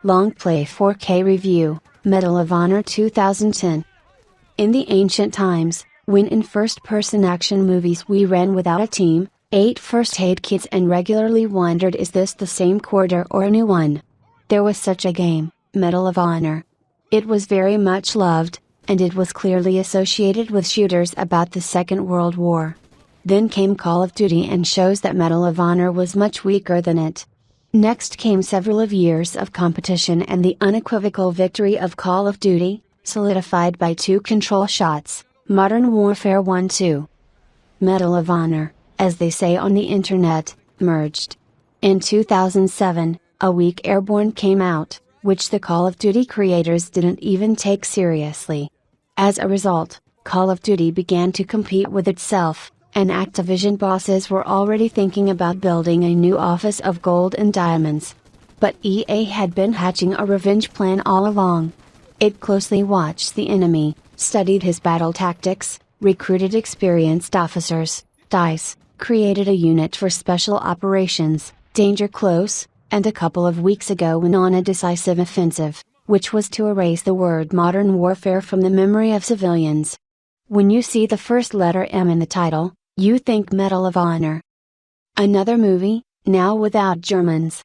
Longplay 4K Review, Medal of Honor 2010. In the ancient times, when in first-person action movies we ran without a team, ate first-aid kits and regularly wondered, is this the same quarter or a new one? There was such a game, Medal of Honor. It was very much loved, and it was clearly associated with shooters about the Second World War. Then came Call of Duty and shows that Medal of Honor was much weaker than it. Next came several years of competition and the unequivocal victory of Call of Duty, solidified by 2 control shots, Modern Warfare 1-2. Medal of Honor, as they say on the internet, merged. In 2007, a weak Airborne came out, which the Call of Duty creators didn't even take seriously. As a result, Call of Duty began to compete with itself, and Activision bosses were already thinking about building a new office of gold and diamonds. But EA had been hatching a revenge plan all along. It closely watched the enemy, studied his battle tactics, recruited experienced officers, DICE, created a unit for special operations, Danger Close, and a couple of weeks ago went on a decisive offensive, which was to erase the word Modern Warfare from the memory of civilians. When you see the first letter M in the title, you think Medal of Honor. Another movie, now without Germans.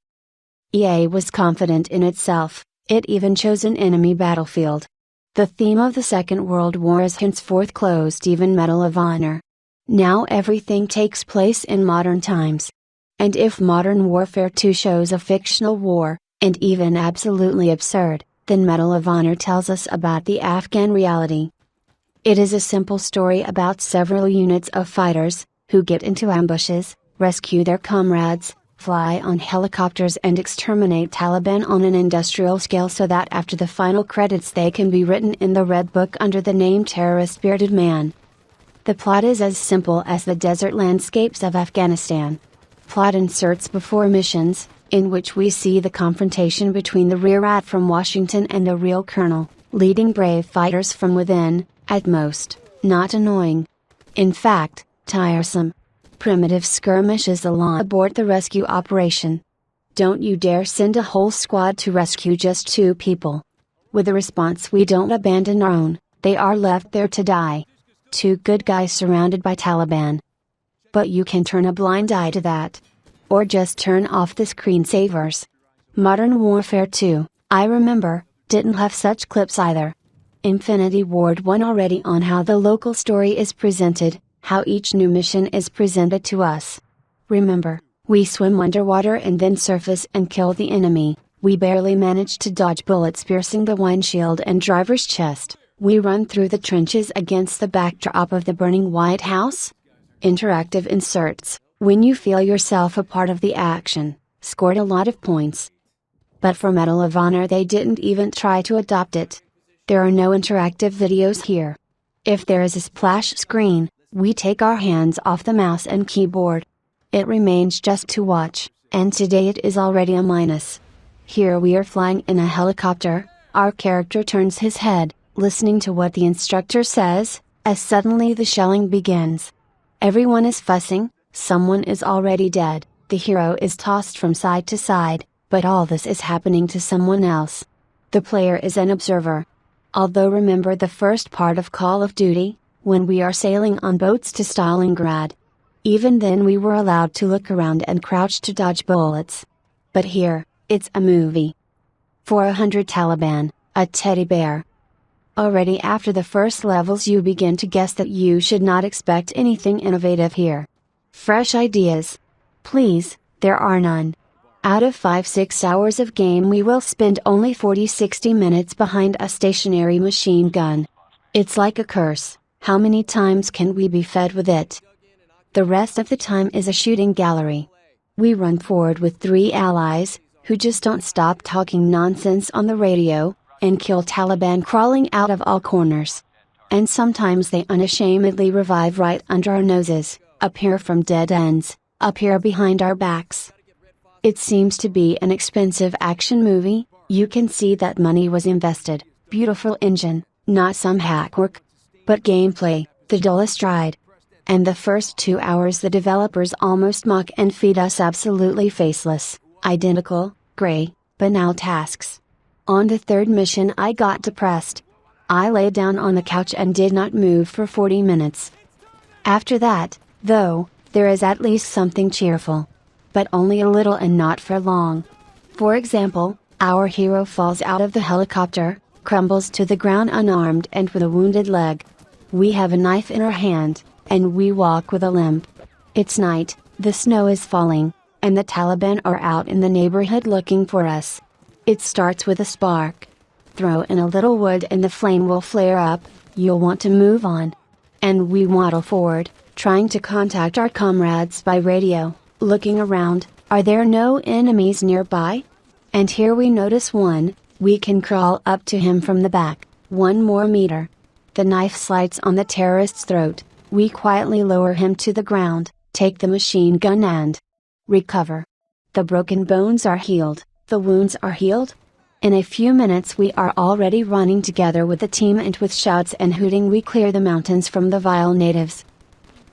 EA was confident in itself, it even chose an enemy battlefield. The theme of the Second World War is henceforth closed, even Medal of Honor. Now everything takes place in modern times. And if Modern Warfare 2 shows a fictional war, and even absolutely absurd, then Medal of Honor tells us about the Afghan reality. It is a simple story about several units of fighters, who get into ambushes, rescue their comrades, fly on helicopters and exterminate Taliban on an industrial scale so that after the final credits they can be written in the Red Book under the name Terrorist Bearded Man. The plot is as simple as the desert landscapes of Afghanistan. Plot inserts before missions, in which we see the confrontation between the rear admiral from Washington and the real colonel, leading brave fighters from within. At most, not annoying. In fact, tiresome. Primitive skirmishes along abort the rescue operation. Don't you dare send a whole squad to rescue just 2 people. With the response, we don't abandon our own, they are left there to die. 2 good guys surrounded by Taliban. But you can turn a blind eye to that. Or just turn off the screensavers. Modern Warfare 2, I remember, didn't have such clips either. Infinity Ward 1 already on how the local story is presented, how each new mission is presented to us. Remember, we swim underwater and then surface and kill the enemy, we barely manage to dodge bullets piercing the windshield and driver's chest, we run through the trenches against the backdrop of the burning White House. Interactive inserts, when you feel yourself a part of the action, scored a lot of points. But for Medal of Honor they didn't even try to adopt it. There are no interactive videos here. If there is a splash screen, we take our hands off the mouse and keyboard. It remains just to watch, and today it is already a minus. Here we are flying in a helicopter, our character turns his head, listening to what the instructor says, as suddenly the shelling begins. Everyone is fussing, someone is already dead, the hero is tossed from side to side, but all this is happening to someone else. The player is an observer. Although remember the first part of Call of Duty, when we are sailing on boats to Stalingrad. Even then we were allowed to look around and crouch to dodge bullets. But here, it's a movie. 400 Taliban, a teddy bear. Already after the first levels you begin to guess that you should not expect anything innovative here. Fresh ideas? Please, there are none. Out of 5-6 hours of game we will spend only 40-60 minutes behind a stationary machine gun. It's like a curse, how many times can we be fed with it? The rest of the time is a shooting gallery. We run forward with 3 allies, who just don't stop talking nonsense on the radio, and kill Taliban crawling out of all corners. And sometimes they unashamedly revive right under our noses, appear from dead ends, appear behind our backs. It seems to be an expensive action movie, you can see that money was invested, beautiful engine, not some hackwork. But gameplay, the dullest ride. And the first 2 hours the developers almost mock and feed us absolutely faceless, identical, gray, banal tasks, On the third mission I got depressed. I lay down on the couch and did not move for 40 minutes. After that, though, there is at least something cheerful. But only a little and not for long. For example, our hero falls out of the helicopter, crumbles to the ground unarmed and with a wounded leg. We have a knife in our hand, and we walk with a limp. It's night, the snow is falling, and the Taliban are out in the neighborhood looking for us. It starts with a spark. Throw in a little wood and the flame will flare up, you'll want to move on. And we waddle forward, trying to contact our comrades by radio, looking around, are there no enemies nearby? And here we notice one, we can crawl up to him from the back, 1 more meter. The knife slides on the terrorist's throat, we quietly lower him to the ground, take the machine gun and recover. The broken bones are healed, the wounds are healed. In a few minutes we are already running together with the team, and with shouts and hooting we clear the mountains from the vile natives.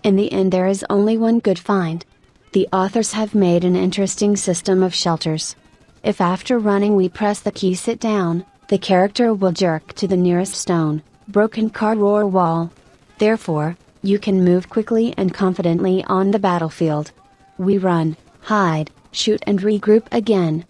In the end there is only one good find. The authors have made an interesting system of shelters. If after running we press the key sit down, the character will jerk to the nearest stone, broken car or wall. Therefore, you can move quickly and confidently on the battlefield. We run, hide, shoot and regroup again.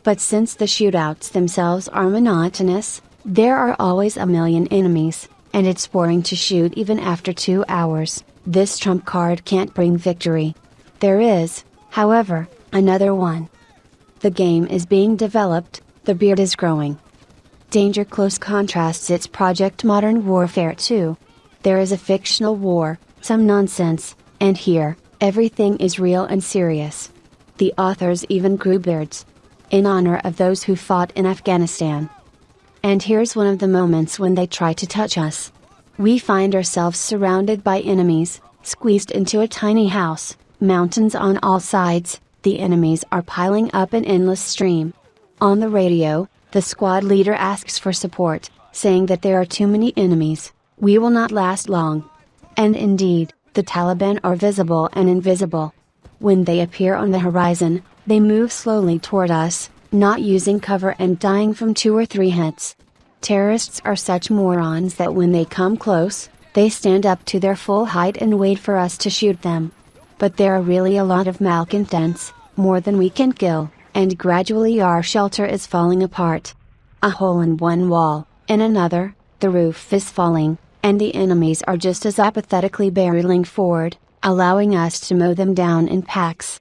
But since the shootouts themselves are monotonous, there are always a million enemies, and it's boring to shoot even after 2 hours. This trump card can't bring victory. There is, however, another one. The game is being developed, the beard is growing. Danger Close contrasts its Project Modern Warfare 2. There is a fictional war, some nonsense, and here, everything is real and serious. The authors even grew beards, in honor of those who fought in Afghanistan. And here's one of the moments when they try to touch us. We find ourselves surrounded by enemies, squeezed into a tiny house, mountains on all sides, the enemies are piling up an endless stream. On the radio, the squad leader asks for support, saying that there are too many enemies, we will not last long. And indeed, the Taliban are visible and invisible. When they appear on the horizon, they move slowly toward us, not using cover and dying from 2 or 3 hits. Terrorists are such morons that when they come close, they stand up to their full height and wait for us to shoot them. But there are really a lot of malcontents, more than we can kill, and gradually our shelter is falling apart. A hole in one wall, in another, the roof is falling, and the enemies are just as apathetically barreling forward, allowing us to mow them down in packs.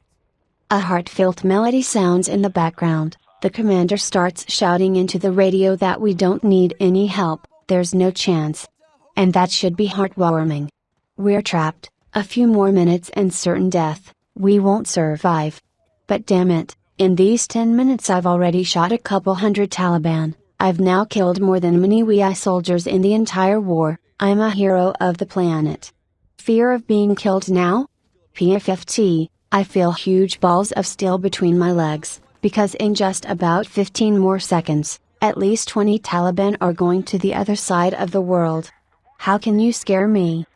A heartfelt melody sounds in the background, the commander starts shouting into the radio that we don't need any help, there's no chance. And that should be heartwarming. We're trapped, a few more minutes and certain death, we won't survive. But damn it, in these 10 minutes I've already shot a couple hundred Taliban, I've now killed more than many WI soldiers in the entire war, I'm a hero of the planet. Fear of being killed now? PFFT, I feel huge balls of steel between my legs, because in just about 15 more seconds, at least 20 Taliban are going to the other side of the world. How can you scare me?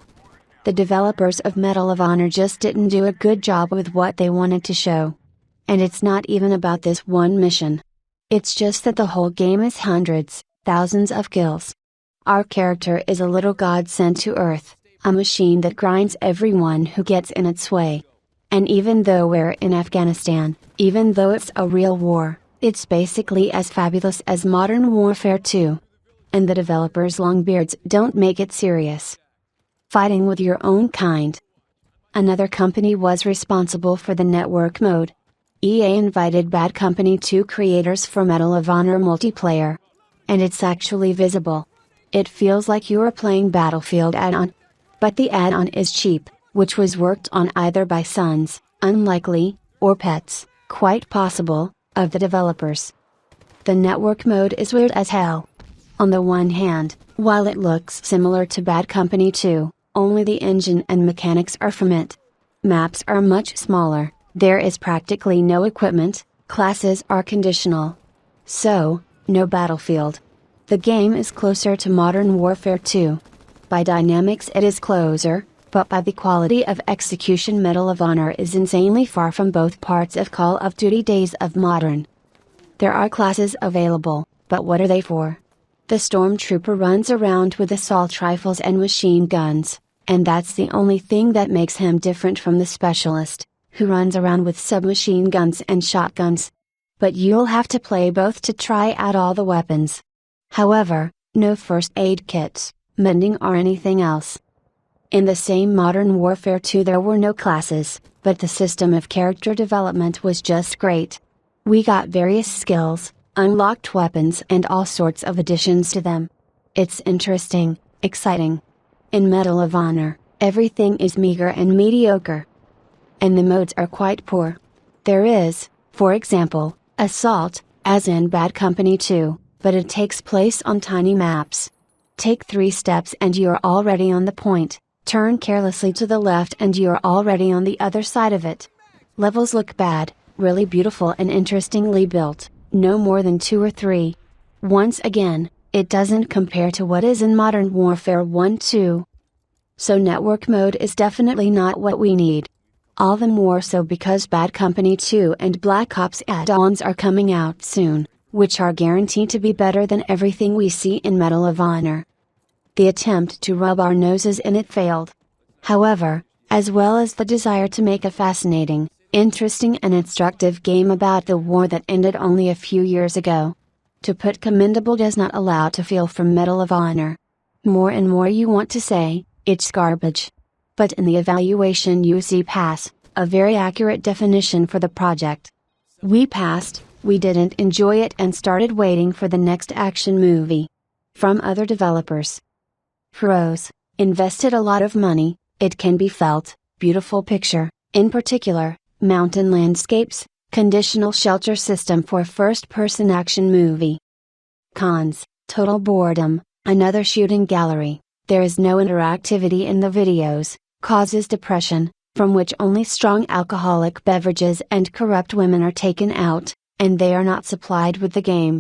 The developers of Medal of Honor just didn't do a good job with what they wanted to show. And it's not even about this one mission. It's just that the whole game is hundreds, thousands of kills. Our character is a little god sent to Earth, a machine that grinds everyone who gets in its way. And even though we're in Afghanistan, even though it's a real war, it's basically as fabulous as Modern Warfare 2. And the developers' long beards don't make it serious. Fighting with your own kind. Another company was responsible for the network mode. EA invited Bad Company 2 creators for Medal of Honor multiplayer. And it's actually visible. It feels like you are playing Battlefield add-on. But the add-on is cheap, which was worked on either by sons, unlikely, or pets, quite possible, of the developers. The network mode is weird as hell. On the one hand, while it looks similar to Bad Company 2, only the engine and mechanics are from it. Maps are much smaller, there is practically no equipment, classes are conditional. So, no battlefield. The game is closer to Modern Warfare 2. By dynamics it is closer, but by the quality of execution Medal of Honor is insanely far from both parts of Call of Duty Days of Modern. There are classes available, But what are they for? The stormtrooper runs around with assault rifles and machine guns, and that's the only thing that makes him different from the specialist, who runs around with submachine guns and shotguns. But you'll have to play both to try out all the weapons. However, no first aid kits, mending or anything else. In the same Modern Warfare 2 there were no classes, but the system of character development was just great. We got various skills, unlocked weapons and all sorts of additions to them. It's interesting, exciting. In Medal of Honor, everything is meager and mediocre. And the modes are quite poor. There is, for example, Assault, as in Bad Company 2, but it takes place on tiny maps. Take 3 steps and you're already on the point, turn carelessly to the left and you're already on the other side of it. Levels look bad, really beautiful and interestingly built, no more than 2 or 3. Once again, it doesn't compare to what is in Modern Warfare 1-2. So network mode is definitely not what we need. All the more so because Bad Company 2 and Black Ops add-ons are coming out soon, which are guaranteed to be better than everything we see in Medal of Honor. The attempt to rub our noses in it failed. However, as well as the desire to make a fascinating, interesting and instructive game about the war that ended only a few years ago. To put commendable does not allow to feel from Medal of Honor. More and more you want to say, it's garbage. But in the evaluation you see pass, a very accurate definition for the project. We passed, we didn't enjoy it and started waiting for the next action movie. From other developers. Pros, invested a lot of money, it can be felt, beautiful picture, in particular, mountain landscapes, conditional shelter system for first-person action movie. Cons, total boredom, another shooting gallery, there is no interactivity in the videos, causes depression, from which only strong alcoholic beverages and corrupt women are taken out, and they are not supplied with the game.